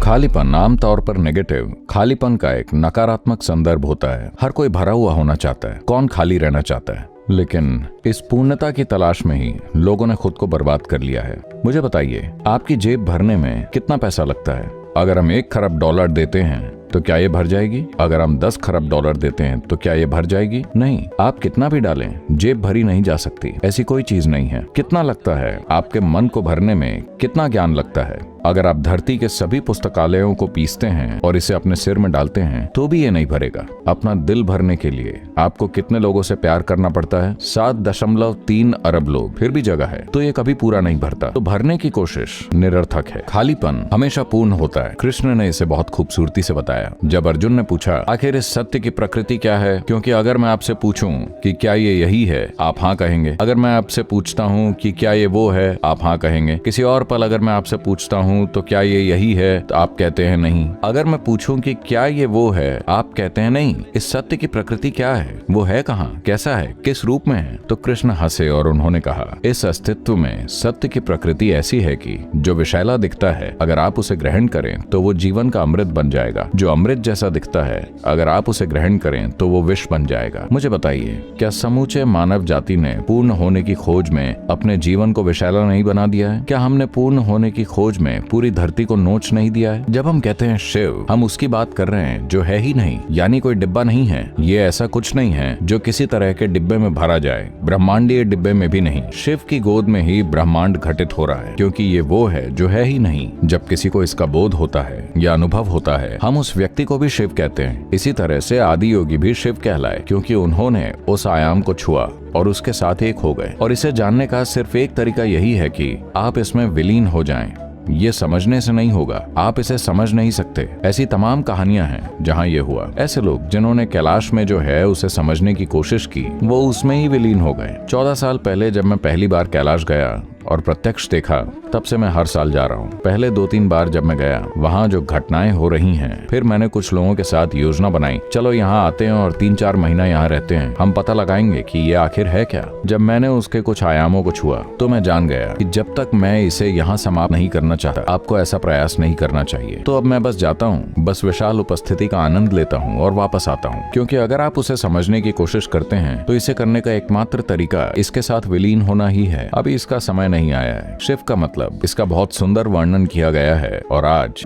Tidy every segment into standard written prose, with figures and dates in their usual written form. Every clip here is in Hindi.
खालीपन आमतौर पर नेगेटिव खालीपन का एक नकारात्मक संदर्भ होता है। हर कोई भरा हुआ होना चाहता है, कौन खाली रहना चाहता है। लेकिन इस पूर्णता की तलाश में ही लोगों ने खुद को बर्बाद कर लिया है। मुझे बताइए, आपकी जेब भरने में कितना पैसा लगता है? अगर हम 1 खरब डॉलर देते हैं तो क्या ये भर जाएगी? अगर हम 10 खरब डॉलर देते हैं तो क्या ये भर जाएगी? नहीं। आप कितना भी डालें, जेब भरी नहीं जा सकती। ऐसी कोई चीज नहीं है। कितना लगता है आपके मन को भरने में? कितना ज्ञान लगता है? अगर आप धरती के सभी पुस्तकालयों को पीसते हैं और इसे अपने सिर में डालते हैं तो भी ये नहीं भरेगा। अपना दिल भरने के लिए आपको कितने लोगों से प्यार करना पड़ता है? 7.3 अरब लोग, फिर भी जगह है तो ये कभी पूरा नहीं भरता। तो भरने की कोशिश निरर्थक है। खालीपन हमेशा पूर्ण होता है। कृष्ण ने इसे बहुत खूबसूरती से बताया जब अर्जुन ने पूछा, आखिर इस सत्य की प्रकृति क्या है? क्योंकि अगर मैं आपसे पूछूं कि क्या ये यही है, आप हाँ कहेंगे। अगर मैं आपसे पूछता हूँ कि क्या ये वो है, आप हाँ कहेंगे। किसी और पल अगर मैं आपसे पूछता हूँ तो क्या ये यही है, तो आप कहते हैं नहीं। अगर मैं पूछूं कि क्या ये वो है, आप कहते हैं नहीं। इस सत्य की प्रकृति क्या है? वो है कहाँ, कैसा है, किस रूप में है? तो कृष्ण हंसे और उन्होंने कहा, इस अस्तित्व में सत्य की प्रकृति ऐसी है कि जो विषैला दिखता है, अगर आप उसे ग्रहण करें तो वो जीवन का अमृत बन जाएगा। जो अमृत जैसा दिखता है, अगर आप उसे ग्रहण करें तो वो विष बन जाएगा। मुझे बताइए, क्या समूचे मानव जाति ने पूर्ण होने की खोज में अपने जीवन को विषैला नहीं बना दिया है? क्या हमने पूर्ण होने की खोज में पूरी धरती को नोच नहीं दिया है? जब हम कहते हैं शिव, हम उसकी बात कर रहे हैं जो है ही नहीं, यानी कोई डिब्बा नहीं है। ये ऐसा कुछ नहीं है जो किसी तरह के डिब्बे में भरा जाए, ब्रह्मांडीय डिब्बे में भी नहीं। शिव की गोद में ही ब्रह्मांड घटित हो रहा है, क्योंकि ये वो है जो है ही नहीं। जब किसी को इसका बोध होता है या अनुभव होता है, हम उस व्यक्ति को भी शिव कहते हैं। इसी तरह से आदि योगी भी शिव कहलाए, क्योंकि उन्होंने उस आयाम को छुआ और उसके साथ एक हो गए। और इसे जानने का सिर्फ एक तरीका यही है कि आप इसमें विलीन हो जाएं। ये समझने से नहीं होगा, आप इसे समझ नहीं सकते। ऐसी तमाम कहानियां हैं जहां ये हुआ। ऐसे लोग जिन्होंने कैलाश में जो है उसे समझने की कोशिश की, वो उसमें ही विलीन हो गए। 14 साल पहले जब मैं पहली बार कैलाश गया और प्रत्यक्ष देखा, तब से मैं हर साल जा रहा हूँ। पहले 2-3 बार जब मैं गया, वहाँ जो घटनाएं हो रही हैं, फिर मैंने कुछ लोगों के साथ योजना बनाई, चलो यहाँ आते हैं और 3-4 महीना यहाँ रहते हैं, हम पता लगाएंगे कि ये आखिर है क्या। जब मैंने उसके कुछ आयामों को छुआ तो मैं जान गया कि जब तक मैं इसे यहाँ समाप्त नहीं करना चाहता, आपको ऐसा प्रयास नहीं करना चाहिए। तो अब मैं बस जाता हूँ, बस विशाल उपस्थिति का आनंद लेता हूँ और वापस आता हूँ। क्योंकि अगर आप उसे समझने की कोशिश करते हैं तो इसे करने का एकमात्र तरीका इसके साथ विलीन होना ही है। अभी इसका समय नहीं आया है। शिव का मतलब, इसका बहुत सुंदर वर्णन किया गया है। और आज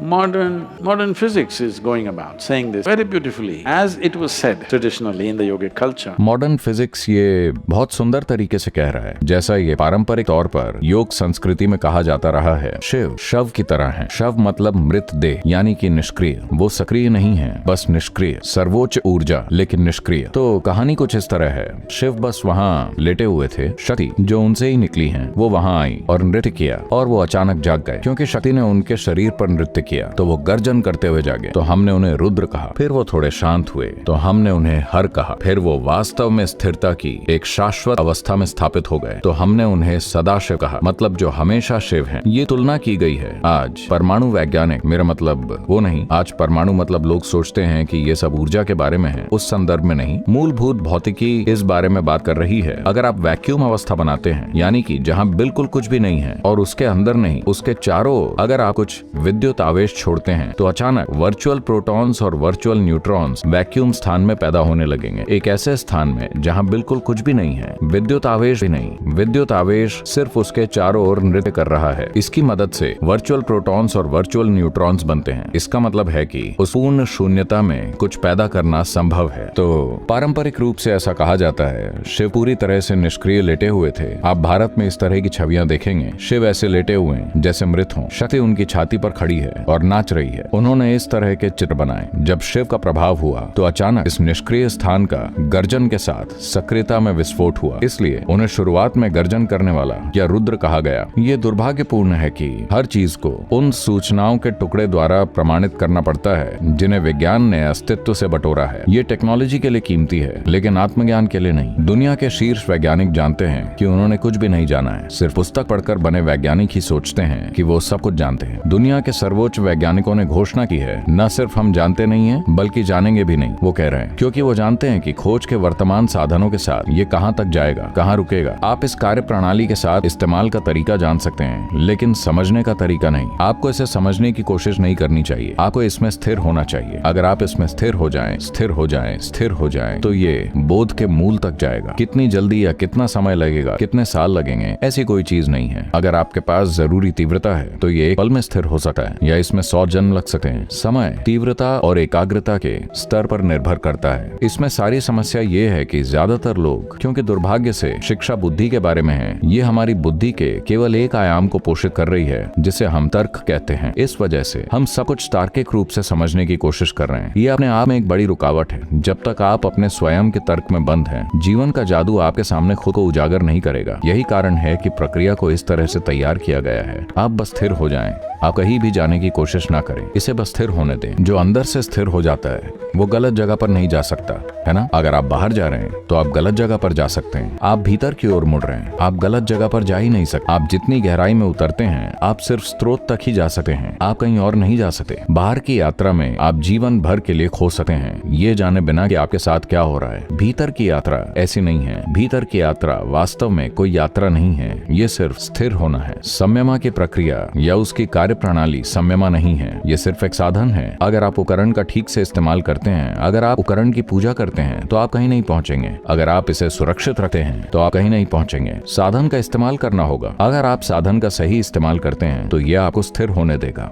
modern physics is going about saying this very beautifully, as it was said traditionally in the yogic culture. Modern physics ये बहुत सुंदर तरीके से कह रहा है, जैसा ये पारंपरिक तौर पर योग संस्कृति में कहा जाता रहा है। शिव शव की तरह है। शव मतलब मृत देह, यानी कि निष्क्रिय। वो सक्रिय नहीं है, बस निष्क्रिय। सर्वोच्च ऊर्जा लेकिन निष्क्रिय। तो कहानी कुछ इस तरह है। शिव बस वहाँ लेटे हुए थे। शक्ति जो उनसे ही निकली है वो वहाँ आई और नृत्य किया, और वो अचानक जाग गए। क्योंकि शक्ति ने उनके शरीर पर नृत्य किया तो वो गर्जन करते हुए जागे। तो हमने उन्हें रुद्र कहा। फिर वो थोड़े शांत हुए तो हमने उन्हें हर कहा। फिर वो वास्तव में स्थिरता की एक शाश्वत अवस्था में स्थापित हो गए तो हमने उन्हें सदाशिव कहा, मतलब जो हमेशा शिव हैं। ये तुलना की गई है। आज परमाणु वैज्ञानिक, मेरा मतलब वो नहीं, आज परमाणु मतलब लोग सोचते हैं कि ये सब ऊर्जा के बारे में है, उस संदर्भ में नहीं। मूलभूत भौतिकी इस बारे में बात कर रही है। अगर आप वैक्यूम अवस्था बनाते हैं, यानी कि जहाँ बिल्कुल कुछ भी नहीं है और उसके अंदर नहीं, उसके चारों अगर आप कुछ विद्युत आवेश छोड़ते हैं तो अचानक वर्चुअल प्रोटॉन्स और वर्चुअल न्यूट्रॉन्स वैक्यूम स्थान में पैदा होने लगेंगे। एक ऐसे स्थान में जहां बिल्कुल कुछ भी नहीं है, विद्युत आवेश भी नहीं। विद्युत आवेश सिर्फ उसके चारों ओर नृत्य कर रहा है। इसकी मदद से वर्चुअल प्रोटॉन्स और वर्चुअल न्यूट्रॉन्स बनते हैं। इसका मतलब है कि उस पूर्ण शून्यता में कुछ पैदा करना संभव है। तो पारंपरिक रूप से ऐसा कहा जाता है। शिव पूरी तरह से निष्क्रिय लेटे हुए थे। आप भारत में इस तरह की छवियां देखेंगे। शिव ऐसे लेटे हुए हैं जैसे मृत हों। शक्ति उनकी छाती पर खड़ी है और नाच रही है। उन्होंने इस तरह के चित्र बनाए। जब शिव का प्रभाव हुआ तो अचानक इस निष्क्रिय स्थान का गर्जन के साथ सक्रियता में विस्फोट हुआ। इसलिए उन्हें शुरुआत में गर्जन करने वाला या रुद्र कहा गया। ये दुर्भाग्यपूर्ण है कि हर चीज को उन सूचनाओं के टुकड़े द्वारा प्रमाणित करना पड़ता है जिन्हें विज्ञान ने अस्तित्व से बटोरा है। ये टेक्नोलॉजी के लिए कीमती है, लेकिन आत्मज्ञान के लिए नहीं। दुनिया के शीर्ष वैज्ञानिक जानते हैं कि उन्होंने कुछ भी नहीं जाना है, सिर्फ पुस्तक पढ़कर बने वैज्ञानिक ही सोचते हैं कि वो सब कुछ जानते हैं। दुनिया के सर्वोच्च वैज्ञानिकों ने घोषणा की है, न सिर्फ हम जानते नहीं हैं बल्कि जानेंगे भी नहीं। वो कह रहे हैं क्योंकि वो जानते हैं कि खोज के वर्तमान साधनों के साथ ये कहां तक जाएगा, कहां रुकेगा। आप इस कार्य प्रणाली के साथ इस्तेमाल का तरीका जान सकते हैं, लेकिन समझने का तरीका नहीं। आपको इसे समझने की कोशिश नहीं करनी चाहिए, आपको इसमें स्थिर होना चाहिए। अगर आप इसमें स्थिर हो जाएं, स्थिर हो जाएं, स्थिर हो जाएं, तो ये बोध के मूल तक जाएगा। कितनी जल्दी या कितना समय लगेगा, कितने साल लगेंगे, ऐसी कोई चीज नहीं है। अगर आपके पास जरूरी तीव्रता है तो ये एक पल में स्थिर हो सकता है या इसमें 100 जन्म लग सकते हैं। समय तीव्रता और एकाग्रता के स्तर पर निर्भर करता है। इसमें सारी समस्या ये है कि ज्यादातर लोग, क्योंकि दुर्भाग्य से शिक्षा बुद्धि के बारे में है, ये हमारी बुद्धि के केवल एक आयाम को पोषित कर रही है जिसे हम तर्क कहते हैं। इस वजह से हम सब कुछ तार्किक रूप से समझने की कोशिश कर रहे हैं। ये अपने आप में एक बड़ी रुकावट है। जब तक आप अपने स्वयं के तर्क में बंद हैं, जीवन का जादू आपके सामने खुद को उजागर नहीं करेगा। यही कारण है कि प्रक्रिया को इस तरह से तैयार किया गया है। आप बस स्थिर हो जाएं, आप कहीं भी जाने की कोशिश ना करें, इसे बस स्थिर होने दें। जो अंदर से स्थिर हो जाता है वो गलत जगह पर नहीं जा सकता, है ना। अगर आप बाहर जा रहे हैं तो आप गलत जगह पर जा सकते हैं। आप भीतर की ओर मुड़ रहे हैं, आप गलत जगह पर जा ही नहीं सकते। आप जितनी गहराई में उतरते हैं आप सिर्फ स्रोत तक ही जा सकते हैं, आप कहीं और नहीं जा सकते। बाहर की यात्रा में आप जीवन भर के लिए खो सकते हैं, ये जाने बिना कि आपके साथ क्या हो रहा है। भीतर की यात्रा ऐसी नहीं है। भीतर की यात्रा वास्तव में कोई यात्रा नहीं है, ये सिर्फ स्थिर होना है। संयमा की प्रक्रिया या उसकी कार्य प्रणाली संयमा नहीं है, ये सिर्फ एक साधन है। अगर आप उपकरण का ठीक से इस्तेमाल करते हैं, अगर आप उपकरण की पूजा करते हैं तो आप कहीं नहीं पहुंचेंगे। अगर आप इसे सुरक्षित रखते हैं तो आप कहीं नहीं पहुंचेंगे। साधन का इस्तेमाल करना होगा। अगर आप साधन का सही इस्तेमाल करते हैं तो यह आपको स्थिर होने देगा।